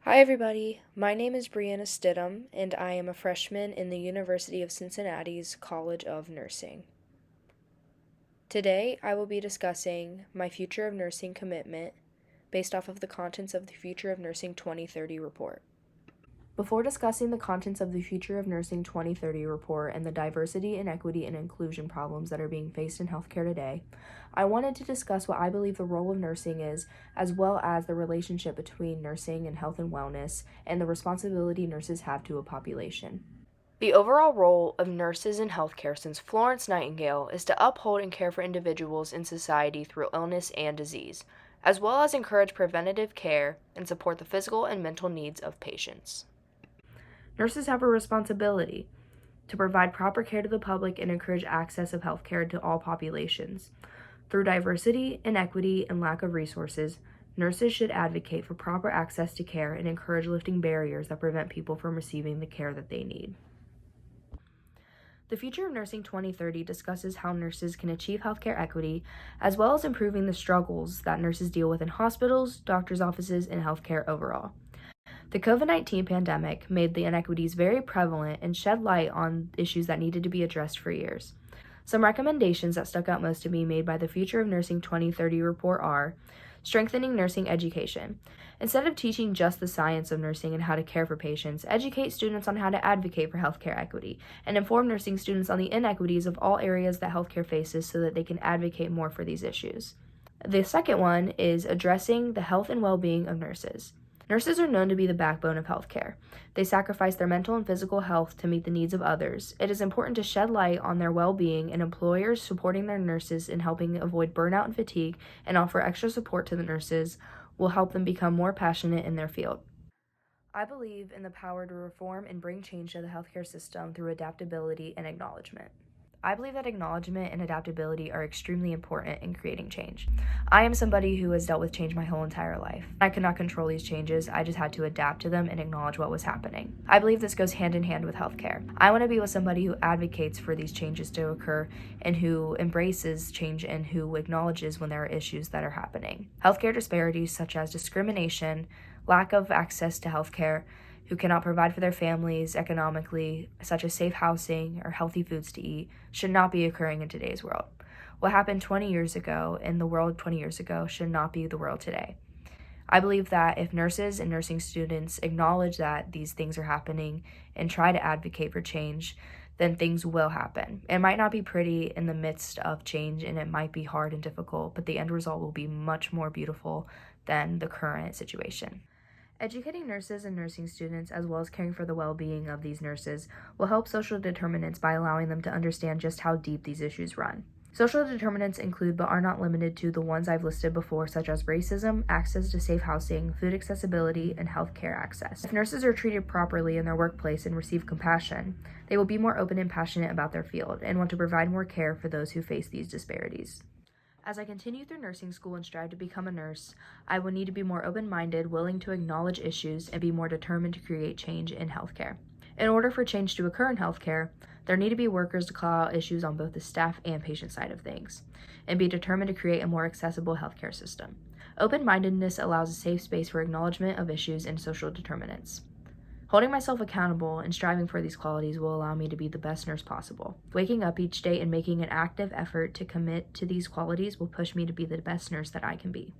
Hi everybody, my name is Brianna Stidham, and I am a freshman in the University of Cincinnati's College of Nursing. Today, I will be discussing my Future of Nursing commitment based off of the contents of the Future of Nursing 2030 report. Before discussing the contents of the Future of Nursing 2030 report and the diversity, inequity, and inclusion problems that are being faced in healthcare today, I wanted to discuss what I believe the role of nursing is, as well as the relationship between nursing and health and wellness, and the responsibility nurses have to a population. The overall role of nurses in healthcare since Florence Nightingale is to uphold and care for individuals in society through illness and disease, as well as encourage preventative care and support the physical and mental needs of patients. Nurses have a responsibility to provide proper care to the public and encourage access of healthcare to all populations. Through diversity, inequity, and lack of resources, nurses should advocate for proper access to care and encourage lifting barriers that prevent people from receiving the care that they need. The Future of Nursing 2030 discusses how nurses can achieve healthcare equity, as well as improving the struggles that nurses deal with in hospitals, doctors' offices, and healthcare overall. The COVID-19 pandemic made the inequities very prevalent and shed light on issues that needed to be addressed for years. Some recommendations that stuck out most to me made by the Future of Nursing 2030 report are strengthening nursing education. Instead of teaching just the science of nursing and how to care for patients, educate students on how to advocate for healthcare equity, and inform nursing students on the inequities of all areas that healthcare faces so that they can advocate more for these issues. The second one is addressing the health and well-being of nurses. Nurses are known to be the backbone of healthcare. They sacrifice their mental and physical health to meet the needs of others. It is important to shed light on their well-being, and employers supporting their nurses in helping avoid burnout and fatigue and offer extra support to the nurses will help them become more passionate in their field. I believe in the power to reform and bring change to the healthcare system through adaptability and acknowledgement. I believe that acknowledgement and adaptability are extremely important in creating change. I am somebody who has dealt with change my whole entire life. I could not control these changes, I just had to adapt to them and acknowledge what was happening. I believe this goes hand in hand with healthcare. I want to be with somebody who advocates for these changes to occur and who embraces change and who acknowledges when there are issues that are happening. Healthcare disparities such as discrimination, lack of access to healthcare, who cannot provide for their families economically, such as safe housing or healthy foods to eat, should not be occurring in today's world. What happened 20 years ago in the world 20 years ago should not be the world today. I believe that if nurses and nursing students acknowledge that these things are happening and try to advocate for change, then things will happen. It might not be pretty in the midst of change, and it might be hard and difficult, but the end result will be much more beautiful than the current situation. Educating nurses and nursing students, as well as caring for the well-being of these nurses, will help social determinants by allowing them to understand just how deep these issues run. Social determinants include but are not limited to the ones I've listed before, such as racism, access to safe housing, food accessibility, and healthcare access. If nurses are treated properly in their workplace and receive compassion, they will be more open and passionate about their field and want to provide more care for those who face these disparities. As I continue through nursing school and strive to become a nurse, I will need to be more open-minded, willing to acknowledge issues, and be more determined to create change in healthcare. In order for change to occur in healthcare, there need to be workers to call out issues on both the staff and patient side of things, and be determined to create a more accessible healthcare system. Open-mindedness allows a safe space for acknowledgement of issues and social determinants. Holding myself accountable and striving for these qualities will allow me to be the best nurse possible. Waking up each day and making an active effort to commit to these qualities will push me to be the best nurse that I can be.